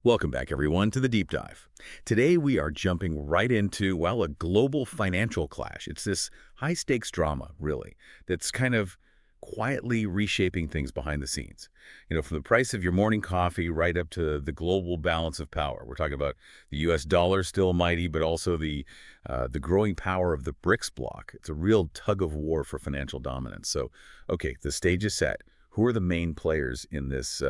Welcome back, everyone, to the Deep Dive. Today, we are jumping right into, well, a global financial clash. It's this high-stakes drama, really, that's kind of quietly reshaping things behind the scenes. From the price of your morning coffee right up to the global balance of power. We're talking about the U.S. dollar still mighty, but also the growing power of the BRICS bloc. It's a real tug of war for financial dominance. So, okay, the stage is set. Who are the main players in this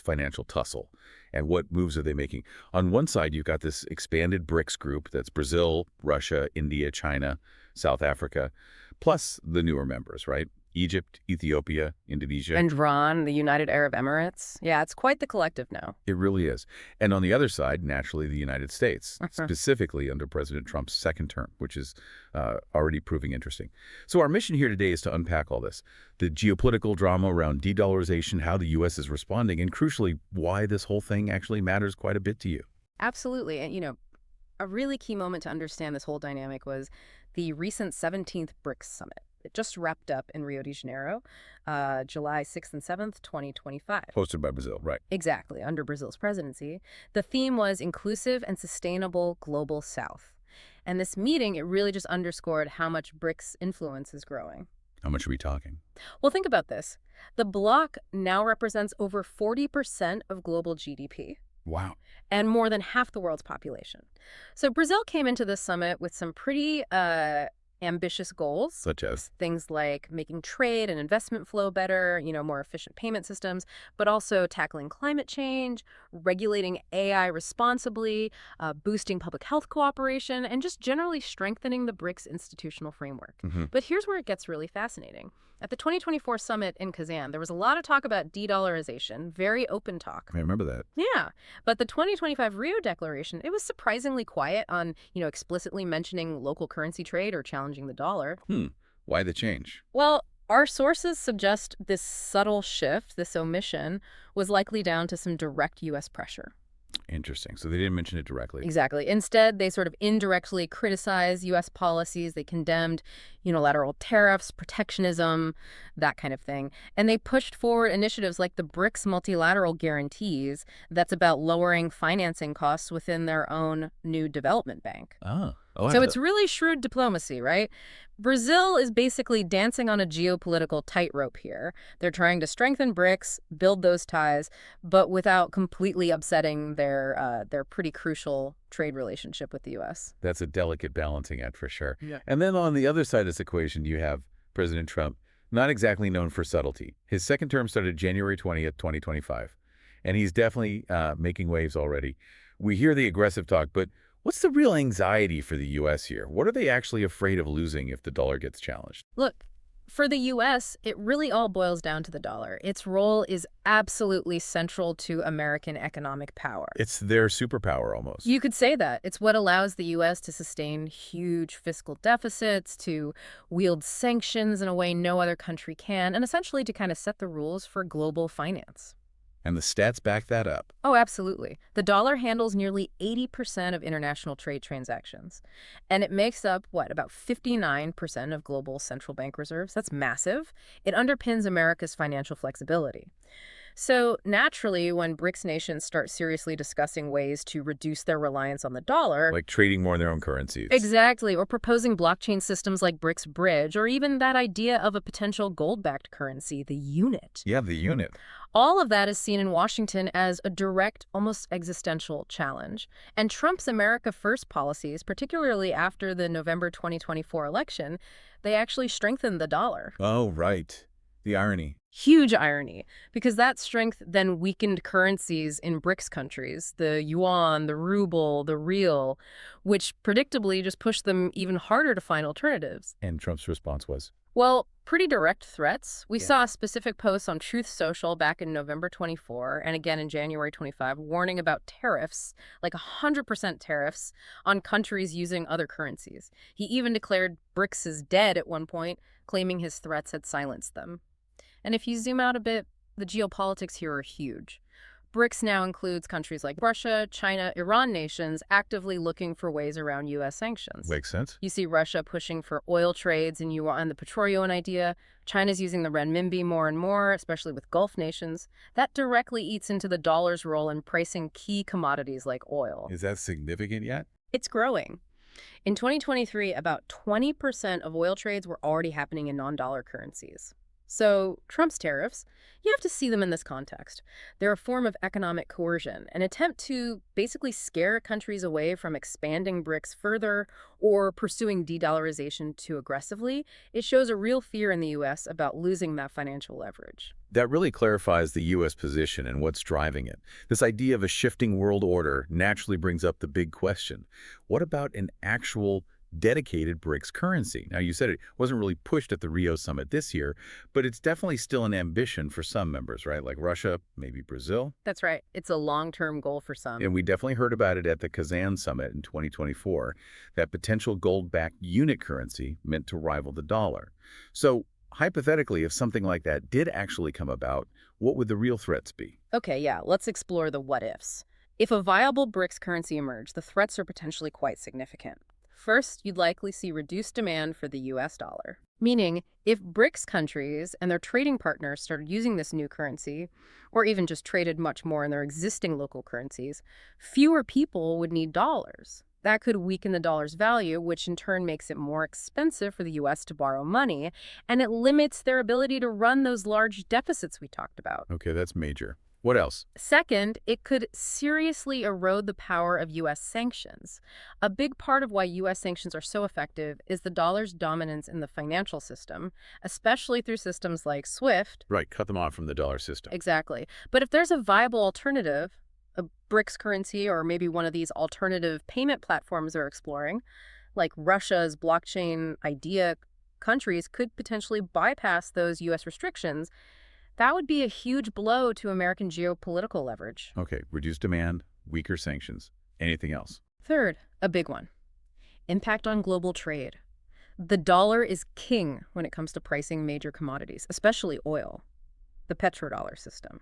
financial tussle? And what moves are they making? On one side, you've got this expanded BRICS group. That's Brazil, Russia, India, China, South Africa, plus the newer members, right? Egypt, Ethiopia, Indonesia. And Iran, the United Arab Emirates. Yeah, it's quite the collective now. It really is. And on the other side, naturally, the United States, specifically under President Trump's second term, which is already proving interesting. So our mission here today is to unpack all this, the geopolitical drama around de-dollarization, how the U.S. is responding, and crucially, why this whole thing actually matters quite a bit to you. Absolutely. And, a really key moment to understand this whole dynamic was the recent 17th BRICS Summit. It just wrapped up in Rio de Janeiro, July 6th and 7th, 2025. Hosted by Brazil, right. Exactly, under Brazil's presidency. The theme was Inclusive and Sustainable Global South. And this meeting, it really just underscored how much BRICS influence is growing. How much are we talking? Well, think about this. The bloc now represents over 40% of global GDP. Wow. And more than half the world's population. So Brazil came into this summit with some pretty ambitious goals. Such as? Things like making trade and investment flow better, more efficient payment systems, but also tackling climate change, regulating AI responsibly, boosting public health cooperation, and just generally strengthening the BRICS institutional framework. But here's where it gets really fascinating. At the 2024 summit in Kazan, there was a lot of talk about de-dollarization, very open talk. I remember that. Yeah, but the 2025 Rio Declaration, it was surprisingly quiet on, explicitly mentioning local currency trade or challenging the dollar. Why the change? Well, our sources suggest this subtle shift, this omission, was likely down to some direct U.S. pressure. Interesting. So they didn't mention it directly. Exactly. Instead, they sort of indirectly criticized U.S. policies. They condemned unilateral tariffs, protectionism, that kind of thing. And they pushed forward initiatives like the BRICS multilateral guarantees that's about lowering financing costs within their own new development bank. So it's really shrewd diplomacy, right? Brazil is basically dancing on a geopolitical tightrope here. They're trying to strengthen BRICS, build those ties, but without completely upsetting their pretty crucial trade relationship with the U.S. That's a delicate balancing act for sure. Yeah. And then on the other side of this equation, you have President Trump, not exactly known for subtlety. His second term started January 20th, 2025, and he's definitely making waves already. We hear the aggressive talk, but what's the real anxiety for the U.S. here? What are they actually afraid of losing if the dollar gets challenged? Look, for the U.S., it really all boils down to the dollar. Its role is absolutely central to American economic power. It's their superpower almost. You could say that. It's what allows the U.S. to sustain huge fiscal deficits, to wield sanctions in a way no other country can, and essentially to kind of set the rules for global finance. And the stats back that up. Oh, absolutely. The dollar handles nearly 80% of international trade transactions. And it makes up, about 59% of global central bank reserves? That's massive. It underpins America's financial flexibility. So naturally, when BRICS nations start seriously discussing ways to reduce their reliance on the dollar— like trading more in their own currencies. Exactly, or proposing blockchain systems like BRICS Bridge, or even that idea of a potential gold-backed currency, the unit. Yeah, the unit. All of that is seen in Washington as a direct, almost existential challenge. And Trump's America First policies, particularly after the November 2024 election, they actually strengthened the dollar. Oh, right. The irony. Huge irony, because that strength then weakened currencies in BRICS countries, the yuan, the ruble, the real, which predictably just pushed them even harder to find alternatives. And Trump's response was? Well, pretty direct threats. We saw specific posts on Truth Social back in November 24 and again in January 25 warning about tariffs, like 100% tariffs, on countries using other currencies. He even declared BRICS is dead at one point, claiming his threats had silenced them. And if you zoom out a bit, the geopolitics here are huge. BRICS now includes countries like Russia, China, Iran nations actively looking for ways around U.S. sanctions. Makes sense. You see Russia pushing for oil trades and yuan, the petroleum idea. China's using the renminbi more and more, especially with Gulf nations. That directly eats into the dollar's role in pricing key commodities like oil. Is that significant yet? It's growing. In 2023, about 20% of oil trades were already happening in non-dollar currencies. So Trump's tariffs, you have to see them in this context. They're a form of economic coercion, an attempt to basically scare countries away from expanding BRICS further or pursuing de-dollarization too aggressively. It shows a real fear in the U.S. about losing that financial leverage. That really clarifies the U.S. position and what's driving it. This idea of a shifting world order naturally brings up the big question. What about an actual dedicated BRICS currency? Now, you said it wasn't really pushed at the Rio Summit this year, but it's definitely still an ambition for some members, right? Like Russia, maybe Brazil. That's right. It's a long-term goal for some. And we definitely heard about it at the Kazan Summit in 2024, that potential gold-backed unit currency meant to rival the dollar. So hypothetically, if something like that did actually come about, what would the real threats be? Okay, yeah, let's explore the what-ifs. If a viable BRICS currency emerged, the threats are potentially quite significant. First, you'd likely see reduced demand for the U.S. dollar. Meaning, if BRICS countries and their trading partners started using this new currency, or even just traded much more in their existing local currencies, fewer people would need dollars. That could weaken the dollar's value, which in turn makes it more expensive for the U.S. to borrow money, and it limits their ability to run those large deficits we talked about. Okay, that's major. What else? Second, it could seriously erode the power of U.S. sanctions. A big part of why U.S. sanctions are so effective is the dollar's dominance in the financial system, especially through systems like SWIFT. Right, cut them off from the dollar system. Exactly. But if there's a viable alternative, a BRICS currency or maybe one of these alternative payment platforms they're exploring, like Russia's blockchain idea, countries could potentially bypass those U.S. restrictions. That would be a huge blow to American geopolitical leverage. Okay, reduced demand, weaker sanctions. Anything else? Third, a big one, impact on global trade. The dollar is king when it comes to pricing major commodities, especially oil, the petrodollar system.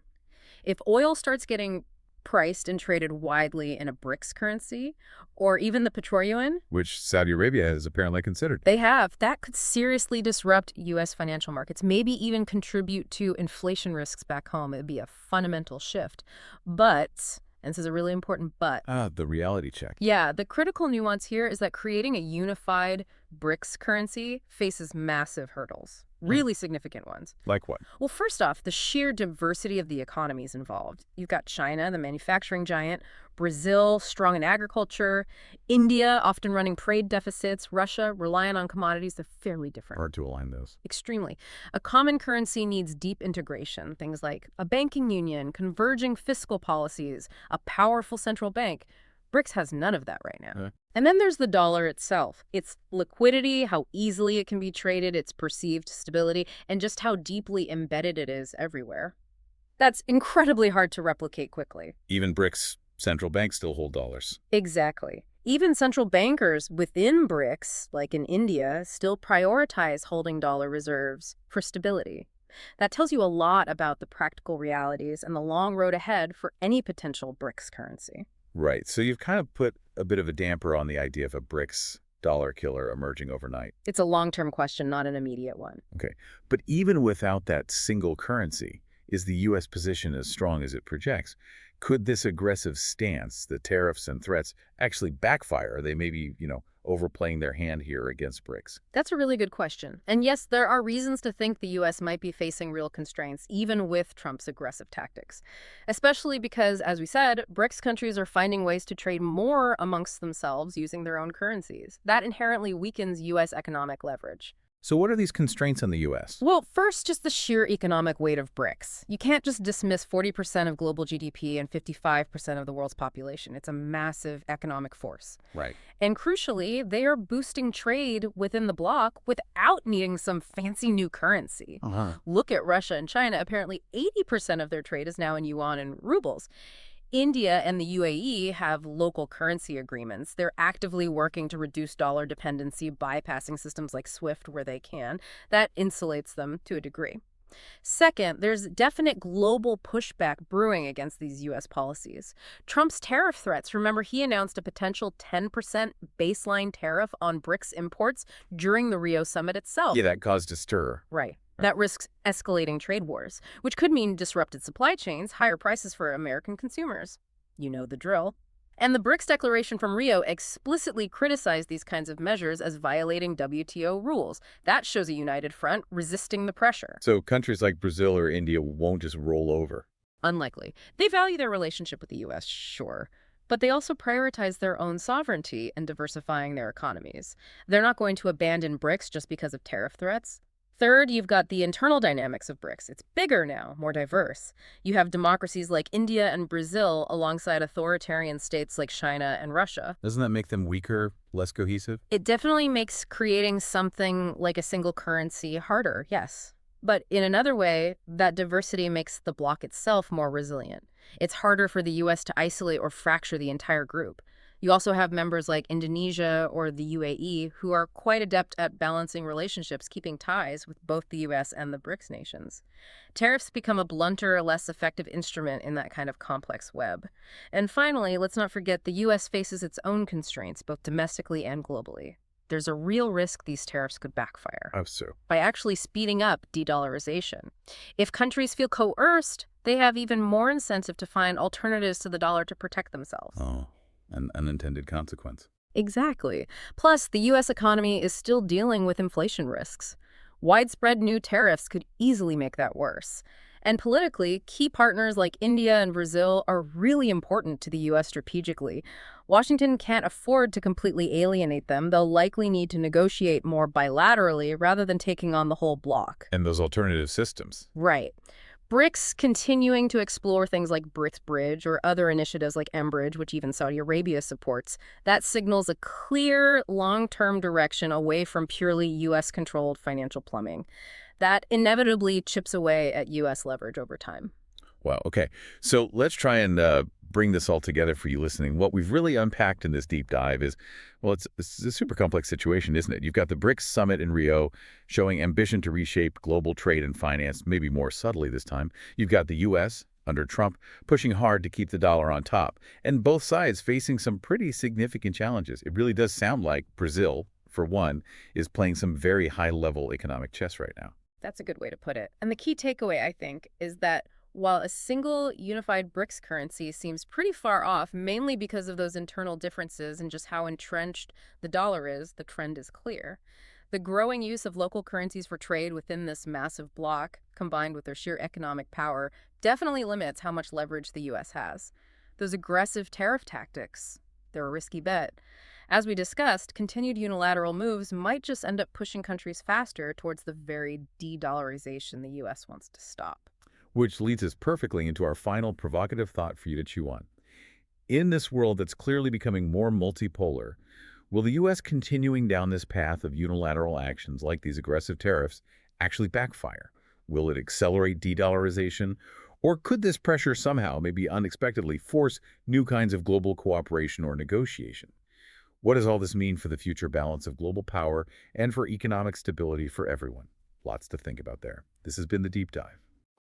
If oil starts getting priced and traded widely in a BRICS currency, or even the petroleum, Which Saudi Arabia has apparently considered. they have, that could seriously disrupt U.S. financial markets, maybe even contribute to inflation risks back home. It would be a fundamental shift. But, and this is a really important but. The reality check. Yeah, the critical nuance here is that creating a unified BRICS currency faces massive hurdles. Really significant ones. Like what? Well, first off, the sheer diversity of the economies involved. You've got China, the manufacturing giant, Brazil, strong in agriculture, India, often running trade deficits, Russia, reliant on commodities. They're fairly different. Hard to align those. Extremely. A common currency needs deep integration, things like a banking union, converging fiscal policies, a powerful central bank. BRICS has none of that right now. And then there's the dollar itself. Its liquidity, how easily it can be traded, its perceived stability, and just how deeply embedded it is everywhere. That's incredibly hard to replicate quickly. Even BRICS central banks still hold dollars. Exactly. Even central bankers within BRICS, like in India, still prioritize holding dollar reserves for stability. That tells you a lot about the practical realities and the long road ahead for any potential BRICS currency. Right. So you've kind of put a bit of a damper on the idea of a BRICS dollar killer emerging overnight. It's a long-term question, not an immediate one. Okay. But even without that single currency, is the U.S. position as strong as it projects? Could this aggressive stance, the tariffs and threats, actually backfire? Are they maybe, overplaying their hand here against BRICS? That's a really good question. And yes, there are reasons to think the U.S. might be facing real constraints, even with Trump's aggressive tactics. Especially because, as we said, BRICS countries are finding ways to trade more amongst themselves using their own currencies. That inherently weakens U.S. economic leverage. So what are these constraints on the U.S.? Well, first, just the sheer economic weight of BRICS. You can't just dismiss 40% of global GDP and 55% of the world's population. It's a massive economic force. Right. And crucially, they are boosting trade within the bloc without needing some fancy new currency. Look at Russia and China. Apparently, 80% of their trade is now in yuan and rubles. India and the UAE have local currency agreements. They're actively working to reduce dollar dependency, bypassing systems like SWIFT where they can. That insulates them to a degree. Second, there's definite global pushback brewing against these U.S. policies. Trump's tariff threats, remember, he announced a potential 10% baseline tariff on BRICS imports during the Rio Summit Yeah, itself. that caused a stir. Right. That risks escalating trade wars, which could mean disrupted supply chains, higher prices for American consumers. You know the drill. And the BRICS declaration from Rio explicitly criticized these kinds of measures as violating WTO rules. That shows a united front resisting the pressure. So countries like Brazil or India won't just roll over. Unlikely. They value their relationship with the U.S., sure, but they also prioritize their own sovereignty and diversifying their economies. They're not going to abandon BRICS just because of tariff threats. Third, you've got the internal dynamics of BRICS. It's bigger now, more diverse. You have democracies like India and Brazil alongside authoritarian states like China and Russia. Doesn't that make them weaker, less cohesive? It definitely makes creating something like a single currency harder, yes. But in another way, that diversity makes the bloc itself more resilient. It's harder for the U.S. to isolate or fracture the entire group. You also have members like Indonesia or the UAE who are quite adept at balancing relationships, keeping ties with both the U.S. and the BRICS nations. Tariffs become a blunter, less effective instrument in that kind of complex web. And finally, let's not forget the U.S. faces its own constraints, both domestically and globally. There's a real risk these tariffs could backfire Oh, so. by actually speeding up de-dollarization. If countries feel coerced, they have even more incentive to find alternatives to the dollar to protect themselves. Oh, an unintended consequence. Exactly. Plus, the U.S. economy is still dealing with inflation risks. Widespread new tariffs could easily make that worse. And politically, key partners like India and Brazil are really important to the U.S. strategically. Washington can't afford to completely alienate them. They'll likely need to negotiate more bilaterally rather than taking on the whole bloc. And those alternative systems. Right. BRICS continuing to explore things like BRICS Bridge or other initiatives like mBridge, which even Saudi Arabia supports, that signals a clear long-term direction away from purely U.S.-controlled financial plumbing. That inevitably chips away at U.S. leverage over time. Wow, okay. So let's try and bring this all together for you listening. What we've really unpacked in this deep dive is, well, it's a super complex situation, isn't it? You've got the BRICS Summit in Rio showing ambition to reshape global trade and finance, maybe more subtly this time. You've got the U.S., under Trump, pushing hard to keep the dollar on top, and both sides facing some pretty significant challenges. It really does sound like Brazil, for one, is playing some very high-level economic chess right now. That's a good way to put it. And the key takeaway, I think, is that while a single unified BRICS currency seems pretty far off, mainly because of those internal differences and just how entrenched the dollar is, the trend is clear. The growing use of local currencies for trade within this massive bloc, combined with their sheer economic power, definitely limits how much leverage the U.S. has. Those aggressive tariff tactics, they're a risky bet. As we discussed, continued unilateral moves might just end up pushing countries faster towards the very de-dollarization the U.S. wants to stop. Which leads us perfectly into our final provocative thought for you to chew on. In this world that's clearly becoming more multipolar, will the U.S. continuing down this path of unilateral actions like these aggressive tariffs actually backfire? Will it accelerate de-dollarization? Or could this pressure somehow, maybe unexpectedly, force new kinds of global cooperation or negotiation? What does all this mean for the future balance of global power and for economic stability for everyone? Lots to think about there. This has been The Deep Dive.